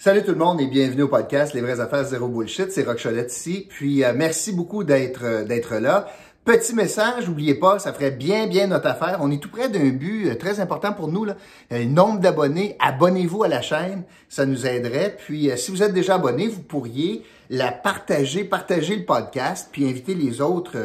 Salut tout le monde et bienvenue au podcast Les vraies affaires zéro bullshit. C'est Roch Cholette ici. Puis merci beaucoup d'être là. Petit message, n'oubliez pas, ça ferait bien notre affaire. On est tout près d'un but très important pour nous, là. Nombre d'abonnés. Abonnez-vous à la chaîne, ça nous aiderait. Puis si vous êtes déjà abonné, vous pourriez la partager le podcast, puis inviter les autres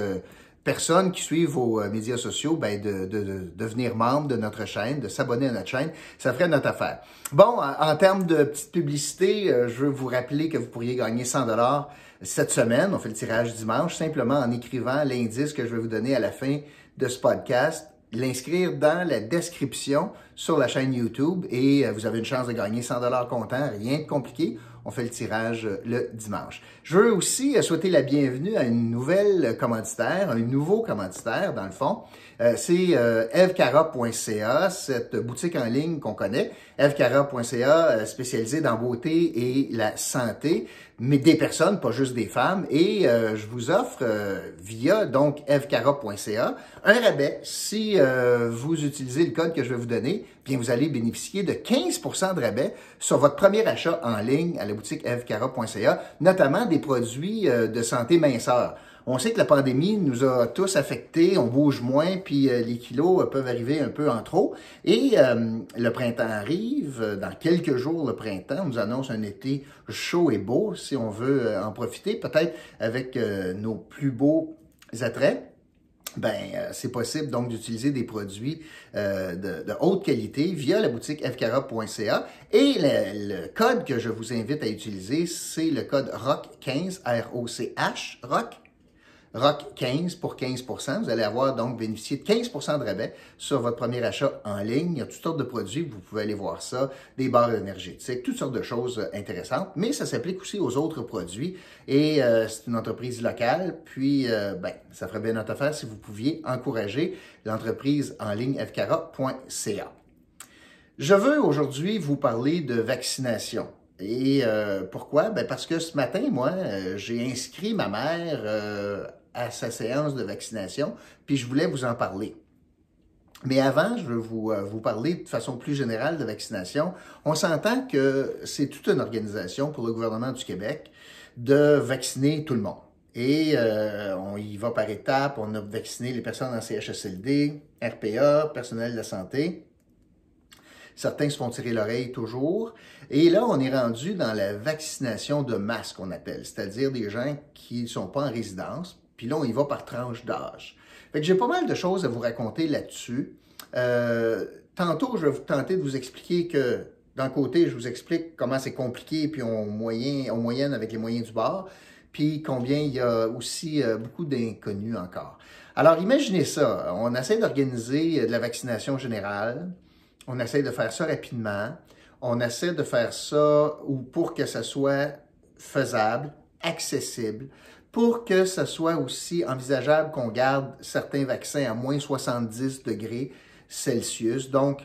personnes qui suivent vos médias sociaux, de devenir membre de notre chaîne, de s'abonner à notre chaîne, ça ferait notre affaire. Bon, en termes de petite publicité, je veux vous rappeler que vous pourriez gagner 100$ cette semaine. On fait le tirage dimanche, simplement en écrivant l'indice que je vais vous donner à la fin de ce podcast, l'inscrire dans la description sur la chaîne YouTube et vous avez une chance de gagner 100$ comptant, rien de compliqué. On fait le tirage le dimanche. Je veux aussi souhaiter la bienvenue à une nouvelle commanditaire, un nouveau commanditaire dans le fond. C'est evcara.ca, cette boutique en ligne qu'on connaît. evcara.ca, spécialisée dans beauté et la santé, mais des personnes, pas juste des femmes. Et je vous offre via donc evcara.ca un rabais. Si vous utilisez le code que je vais vous donner, bien vous allez bénéficier de 15% de rabais sur votre premier achat en ligne à la boutique evcara.ca, notamment des produits de santé minceur. On sait que la pandémie nous a tous affectés, on bouge moins, puis les kilos peuvent arriver un peu en trop. Et le printemps arrive, dans quelques jours le printemps, on nous annonce un été chaud et beau, si on veut en profiter, peut-être avec nos plus beaux attraits. C'est possible donc d'utiliser des produits de haute qualité via la boutique evcara.ca et le code que je vous invite à utiliser, c'est le code ROCH15, R-O-C-H, ROCH 15 pour 15%. Vous allez avoir donc bénéficié de 15% de rabais sur votre premier achat en ligne. Il y a toutes sortes de produits, vous pouvez aller voir ça, des barres énergétiques, toutes sortes de choses intéressantes, mais ça s'applique aussi aux autres produits et c'est une entreprise locale, puis ça ferait bien notre affaire si vous pouviez encourager l'entreprise en ligne evcara.ca. Je veux aujourd'hui vous parler de vaccination. Et pourquoi? Parce que ce matin, moi, j'ai inscrit ma mère à sa séance de vaccination, puis je voulais vous en parler. Mais avant, je veux vous parler de façon plus générale de vaccination. On s'entend que c'est toute une organisation pour le gouvernement du Québec de vacciner tout le monde. Et on y va par étapes. On a vacciné les personnes en CHSLD, RPA, personnel de la santé. Certains se font tirer l'oreille toujours. Et là, on est rendu dans la vaccination de masse qu'on appelle, c'est-à-dire des gens qui ne sont pas en résidence. Puis là, on y va par tranche d'âge. Fait que j'ai pas mal de choses à vous raconter là-dessus. Tantôt, je vais tenter de vous expliquer que d'un côté, je vous explique comment c'est compliqué, puis on moyenne avec les moyens du bord, puis combien il y a aussi beaucoup d'inconnus encore. Alors, imaginez ça. On essaie d'organiser de la vaccination générale. On essaie de faire ça rapidement. On essaie de faire ça pour que ça soit faisable, accessible, pour que ça soit aussi envisageable qu'on garde certains vaccins à moins 70 degrés Celsius. Donc,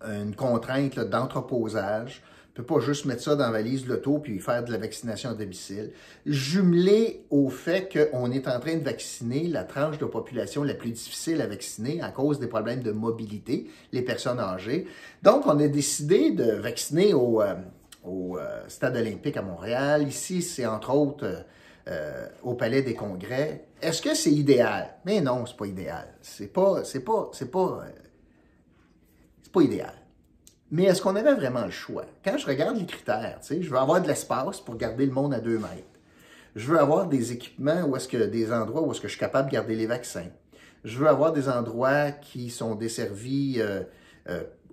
une contrainte d'entreposage. On ne peut pas juste mettre ça dans la valise de l'auto puis faire de la vaccination à domicile. Jumelé au fait qu'on est en train de vacciner la tranche de population la plus difficile à vacciner à cause des problèmes de mobilité, les personnes âgées. Donc, on a décidé de vacciner au Stade olympique à Montréal. Ici, c'est entre autres au Palais des Congrès. Est-ce que c'est idéal? Mais non, c'est pas idéal. C'est pas idéal. Mais est-ce qu'on avait vraiment le choix? Quand je regarde les critères, je veux avoir de l'espace pour garder le monde à 2 mètres. Je veux avoir des équipements des endroits où est-ce que je suis capable de garder les vaccins. Je veux avoir des endroits qui sont desservis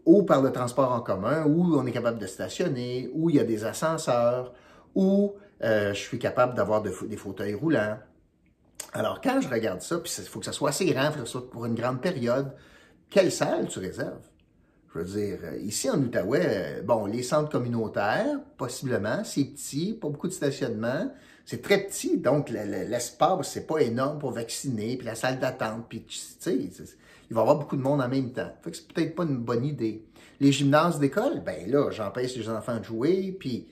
ou par le transport en commun, où on est capable de stationner, où il y a des ascenseurs, où je suis capable d'avoir des fauteuils roulants. Alors, quand je regarde ça, puis il faut que ça soit assez grand, il faut que ça soit pour une grande période, quelle salle tu réserves? Je veux dire, ici en Outaouais, les centres communautaires, possiblement, c'est petit, pas beaucoup de stationnement, c'est très petit, donc l'espace, c'est pas énorme pour vacciner, puis la salle d'attente, puis tu sais, il va y avoir beaucoup de monde en même temps. Fait que c'est peut-être pas une bonne idée. Les gymnases d'école, là, j'empêche les enfants de jouer, puis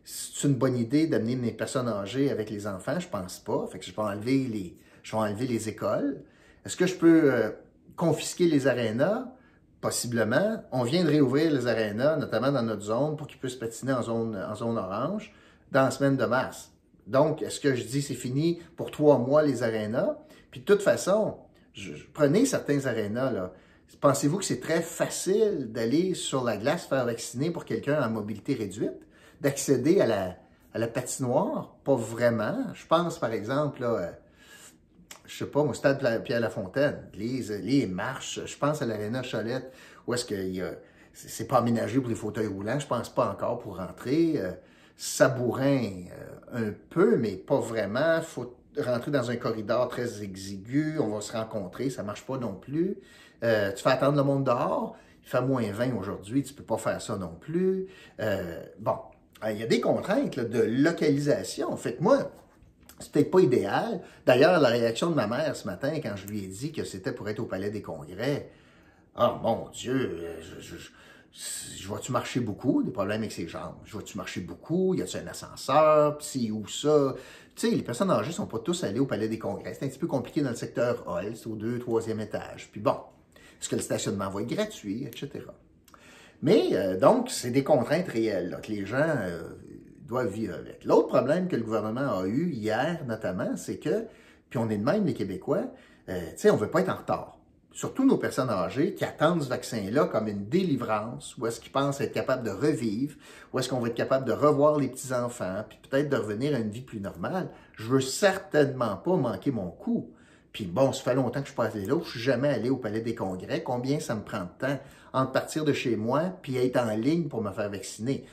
c'est une bonne idée d'amener mes personnes âgées avec les enfants, je pense pas. Fait que je vais enlever les écoles. Est-ce que je peux confisquer les arénas? possiblement, on vient de réouvrir les arénas, notamment dans notre zone, pour qu'ils puissent patiner en zone orange, dans la semaine de mars. Donc, est-ce que je dis c'est fini pour 3 mois les arénas? Puis de toute façon, prenez certains arénas, là. Pensez-vous que c'est très facile d'aller sur la glace faire vacciner pour quelqu'un en mobilité réduite? D'accéder à la patinoire? Pas vraiment. Je pense, par exemple, là, je sais pas, au stade Pierre-Lafontaine, les marches, je pense à l'aréna Cholette, où est-ce qu'il y a, c'est pas aménagé pour les fauteuils roulants, je pense pas encore pour rentrer. Sabourin, un peu, mais pas vraiment. Il faut rentrer dans un corridor très exigu, on va se rencontrer, ça marche pas non plus. Tu fais attendre le monde dehors, il fait moins 20 aujourd'hui, tu peux pas faire ça non plus. Bon, il y a des contraintes là, de localisation. Fait que moi, c'est peut-être pas idéal. D'ailleurs, la réaction de ma mère ce matin, quand je lui ai dit que c'était pour être au Palais des Congrès, « Oh mon Dieu, je vais-tu marcher beaucoup? » Des problèmes avec ses jambes. « Je vais-tu marcher beaucoup? Y a-tu un ascenseur? Puis c'est où ça? » Tu sais, les personnes âgées sont pas tous allées au Palais des Congrès. C'est un petit peu compliqué dans le secteur Hall, c'est au 2e, 3e étage. Puis bon, est-ce que le stationnement va être gratuit, etc. Mais donc, c'est des contraintes réelles là, que les gens doivent vivre avec. L'autre problème que le gouvernement a eu hier, notamment, c'est que, puis on est de même les Québécois, tu sais, on veut pas être en retard. Surtout nos personnes âgées qui attendent ce vaccin-là comme une délivrance, où est-ce qu'ils pensent être capables de revivre, où est-ce qu'on va être capable de revoir les petits-enfants, puis peut-être de revenir à une vie plus normale. Je veux certainement pas manquer mon coup. Puis bon, ça fait longtemps que je suis pas allé là, je suis jamais allé au Palais des Congrès. Combien ça me prend de temps entre partir de chez moi puis être en ligne pour me faire vacciner?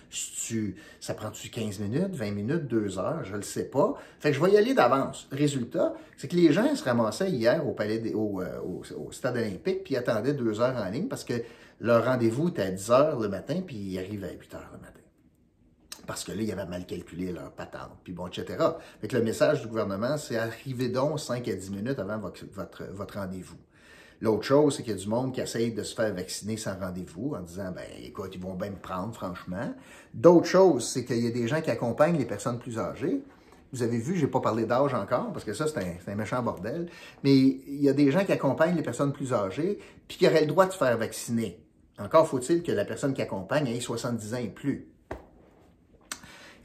Ça prend-tu 15 minutes, 20 minutes, 2 heures? Je le sais pas. Fait que je vais y aller d'avance. Résultat, c'est que les gens se ramassaient hier au stade olympique puis attendaient 2 heures en ligne parce que leur rendez-vous était à 10 heures le matin puis ils arrivent à 8 heures le matin. Parce que là, ils avaient mal calculé leur patente, puis bon, etc. Fait que le message du gouvernement, c'est arrivez donc 5 à 10 minutes avant votre rendez-vous. L'autre chose, c'est qu'il y a du monde qui essaye de se faire vacciner sans rendez-vous en disant, ben écoute, ils vont bien me prendre, franchement. D'autres choses, c'est qu'il y a des gens qui accompagnent les personnes plus âgées. Vous avez vu, je n'ai pas parlé d'âge encore, parce que ça, c'est un méchant bordel. Mais il y a des gens qui accompagnent les personnes plus âgées, puis qui auraient le droit de se faire vacciner. Encore faut-il que la personne qui accompagne ait 70 ans et plus.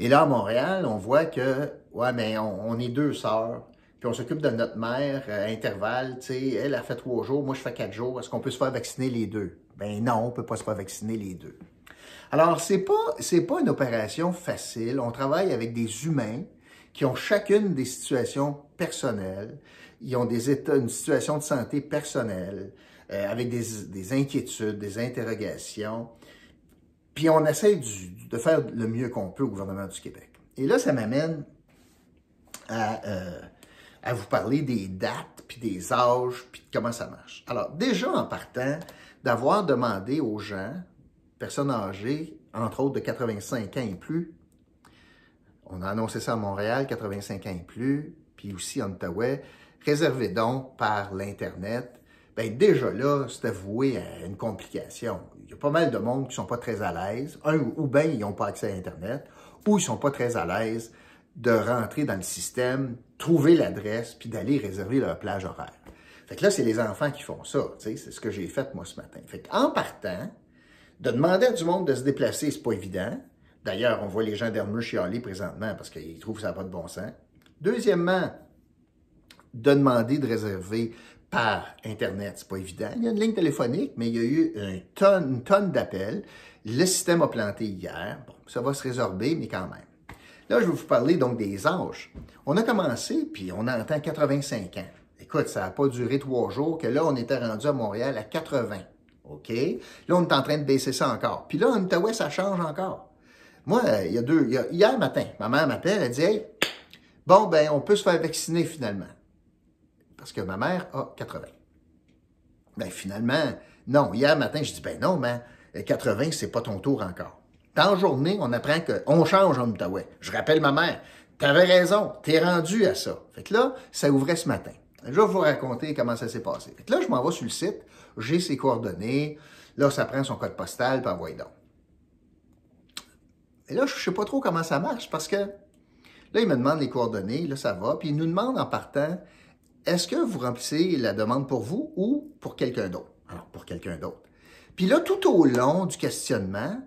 Et là, à Montréal, on voit que, ouais, mais on est 2 sœurs, puis on s'occupe de notre mère à intervalle, tu sais, elle a fait 3 jours, moi je fais 4 jours, est-ce qu'on peut se faire vacciner les deux? Ben non, on peut pas se faire vacciner les deux. Alors, c'est pas une opération facile, on travaille avec des humains qui ont chacune des situations personnelles, ils ont une situation de santé personnelle, avec des inquiétudes, des interrogations. Puis on essaie de faire le mieux qu'on peut au gouvernement du Québec. Et là, ça m'amène à vous parler des dates, puis des âges, puis de comment ça marche. Alors, déjà en partant, d'avoir demandé aux gens, personnes âgées, entre autres de 85 ans et plus, on a annoncé ça à Montréal, 85 ans et plus, puis aussi en Outaouais, réservez donc par l'Internet. Bien, déjà là, c'est avoué à une complication. Il y a pas mal de monde qui ne sont pas très à l'aise, ou bien ils n'ont pas accès à Internet, ou ils ne sont pas très à l'aise de rentrer dans le système, trouver l'adresse, puis d'aller réserver leur plage horaire. Fait que là, c'est les enfants qui font ça, tu sais, c'est ce que j'ai fait moi ce matin. Fait qu'en partant, de demander à du monde de se déplacer, c'est pas évident. D'ailleurs, on voit les gens d'Hermeux chialer présentement parce qu'ils trouvent que ça n'a pas de bon sens. Deuxièmement, de demander de réserver par Internet, c'est pas évident. Il y a une ligne téléphonique, mais il y a eu une tonne d'appels. Le système a planté hier. Bon, ça va se résorber, mais quand même. Là, je vais vous parler donc des âges. On a commencé, puis on entend 85 ans. Écoute, ça n'a pas duré 3 jours, que là, on était rendu à Montréal à 80. OK? Là, on est en train de baisser ça encore. Puis là, en Outaouais, ça change encore. Moi, hier matin, ma mère m'appelle, elle dit « Hey, bon, ben, on peut se faire vacciner finalement. » Parce que ma mère a 80. Ben, finalement, non. Hier matin, je dis « Ben non, mais 80, c'est pas ton tour encore. » Dans la journée, on apprend qu'on change en Outaouais. Je rappelle ma mère, « T'avais raison, t'es rendu à ça. » Fait que là, ça ouvrait ce matin. Je vais vous raconter comment ça s'est passé. Fait que là, je m'en vais sur le site, j'ai ses coordonnées. Là, ça prend son code postal, puis envoie donc. Et là, je ne sais pas trop comment ça marche parce que là, il me demande les coordonnées, là, ça va. Puis il nous demande en partant, est-ce que vous remplissez la demande pour vous ou pour quelqu'un d'autre? Alors, pour quelqu'un d'autre. Puis là, tout au long du questionnement,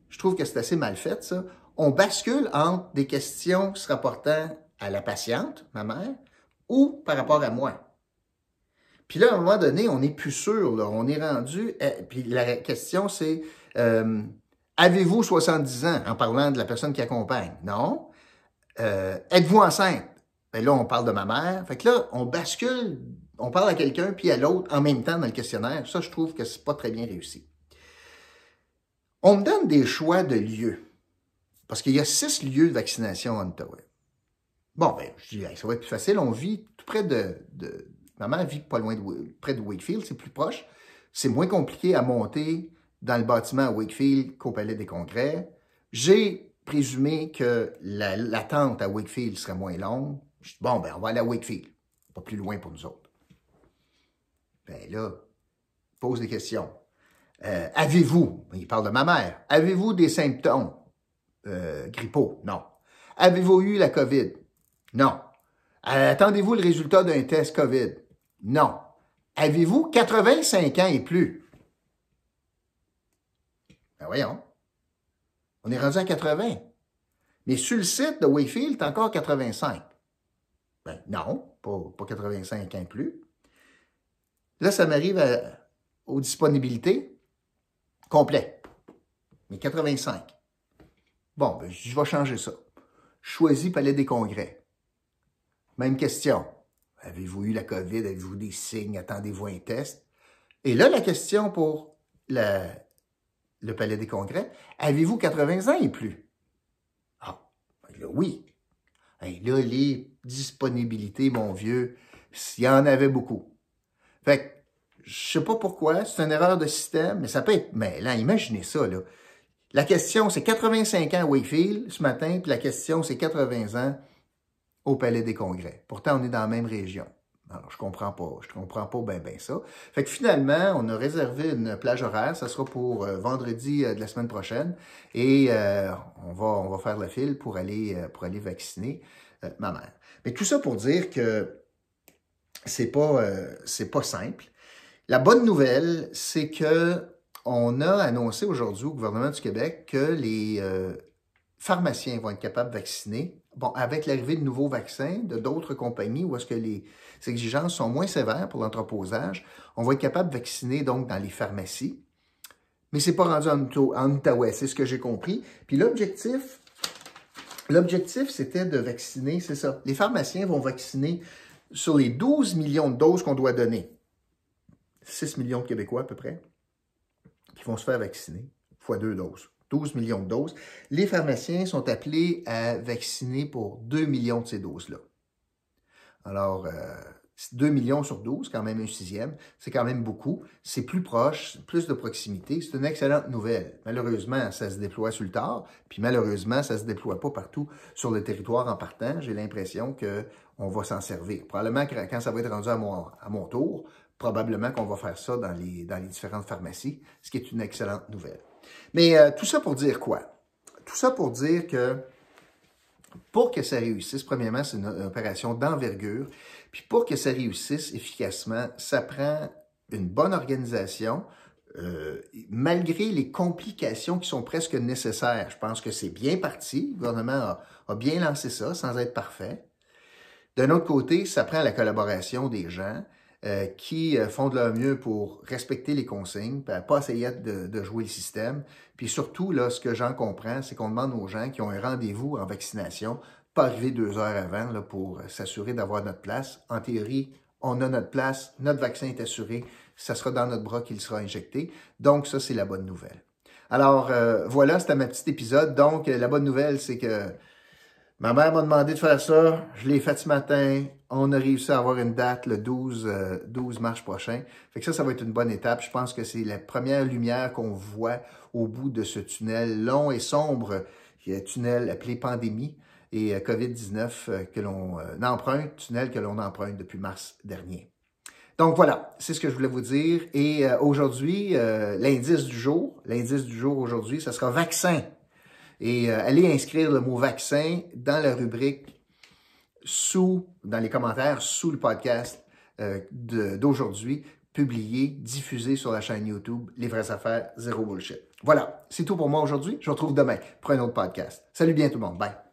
je trouve que c'est assez mal fait, ça, on bascule entre des questions se rapportant à la patiente, ma mère, ou par rapport à moi. Puis là, à un moment donné, on n'est plus sûr, là, on est rendu, puis la question c'est, avez-vous 70 ans, en parlant de la personne qui accompagne? Non. Êtes-vous enceinte? Ben là, on parle de ma mère. Fait que là, on bascule, on parle à quelqu'un puis à l'autre en même temps dans le questionnaire. Ça, je trouve que c'est pas très bien réussi. On me donne des choix de lieux. Parce qu'il y a 6 lieux de vaccination en Outaouais. Bon, ben, je dis, hey, ça va être plus facile. On vit tout près ma mère vit pas loin près de Wakefield, c'est plus proche. C'est moins compliqué à monter dans le bâtiment à Wakefield qu'au Palais des Congrès. J'ai présumé que l'attente à Wakefield serait moins longue. Je dis, bon, ben, on va aller à Wakefield. Pas plus loin pour nous autres. Ben là, pose des questions. Avez-vous, il parle de ma mère, avez-vous des symptômes grippaux? Non. Avez-vous eu la COVID? Non. Attendez-vous le résultat d'un test COVID? Non. Avez-vous 85 ans et plus? Ben voyons. On est rendu à 80. Mais sur le site de Wakefield, c'est encore 85. Ben non, pas 85 ans et plus. Là, ça m'arrive aux disponibilités complet. Mais 85. Bon, ben, je vais changer ça. Choisis Palais des Congrès. Même question. Avez-vous eu la COVID? Avez-vous des signes? Attendez-vous un test? Et là, la question pour le Palais des Congrès, avez-vous 80 ans et plus? Ah, ben là, oui. Et là, les disponibilités, mon vieux, il y en avait beaucoup. Fait que, je sais pas pourquoi, c'est une erreur de système, mais ça peut être... Mais là, imaginez ça, là. La question, c'est 85 ans à Wakefield ce matin, puis la question, c'est 80 ans au Palais des Congrès. Pourtant, on est dans la même région. Alors, je comprends pas ben ça. Fait que finalement, on a réservé une plage horaire, ça sera pour vendredi de la semaine prochaine, et on va faire la file pour aller vacciner ma mère. Mais tout ça pour dire que c'est pas simple. La bonne nouvelle, c'est que on a annoncé aujourd'hui au gouvernement du Québec que les pharmaciens vont être capables de vacciner. Bon, avec l'arrivée de nouveaux vaccins de d'autres compagnies où est-ce que les exigences sont moins sévères pour l'entreposage, on va être capable de vacciner donc dans les pharmacies. Mais c'est pas rendu en Outaouais, c'est ce que j'ai compris. Puis l'objectif, c'était de vacciner, c'est ça. Les pharmaciens vont vacciner sur les 12 millions de doses qu'on doit donner. 6 millions de Québécois à peu près qui vont se faire vacciner, fois 2 doses. 12 millions de doses. Les pharmaciens sont appelés à vacciner pour 2 millions de ces doses-là. Alors, 2 millions sur 12, quand même un sixième, c'est quand même beaucoup. C'est plus proche, plus de proximité. C'est une excellente nouvelle. Malheureusement, ça se déploie sur le tard, puis malheureusement, ça ne se déploie pas partout sur le territoire en partant. J'ai l'impression qu'on va s'en servir. Probablement que quand ça va être rendu à mon tour, probablement qu'on va faire ça dans les différentes pharmacies, ce qui est une excellente nouvelle. Mais tout ça pour dire quoi? Tout ça pour dire que pour que ça réussisse, premièrement, c'est une opération d'envergure. Puis pour que ça réussisse efficacement, ça prend une bonne organisation, malgré les complications qui sont presque nécessaires. Je pense que c'est bien parti. Le gouvernement a bien lancé ça sans être parfait. D'un autre côté, ça prend la collaboration des gens qui font de leur mieux pour respecter les consignes, pas essayer de jouer le système. Puis surtout, là, ce que j'en comprends, c'est qu'on demande aux gens qui ont un rendez-vous en vaccination, pas arriver 2 heures avant là, pour s'assurer d'avoir notre place. En théorie, on a notre place, notre vaccin est assuré, ça sera dans notre bras qu'il sera injecté. Donc ça, c'est la bonne nouvelle. Alors voilà, c'était ma petite épisode. Donc la bonne nouvelle, c'est que ma mère m'a demandé de faire ça, je l'ai fait ce matin, on a réussi à avoir une date le 12 mars prochain. Fait que ça va être une bonne étape. Je pense que c'est la première lumière qu'on voit au bout de ce tunnel long et sombre, tunnel appelé pandémie et COVID-19 que l'on emprunte, tunnel que l'on emprunte depuis mars dernier. Donc voilà, c'est ce que je voulais vous dire. Et aujourd'hui, l'indice du jour aujourd'hui, ça sera vaccin. Et allez inscrire le mot vaccin dans la rubrique dans les commentaires sous le podcast d'aujourd'hui publié, diffusé sur la chaîne YouTube Les vraies affaires, zéro bullshit. Voilà, c'est tout pour moi aujourd'hui. Je vous retrouve demain pour un autre podcast. Salut bien tout le monde. Bye.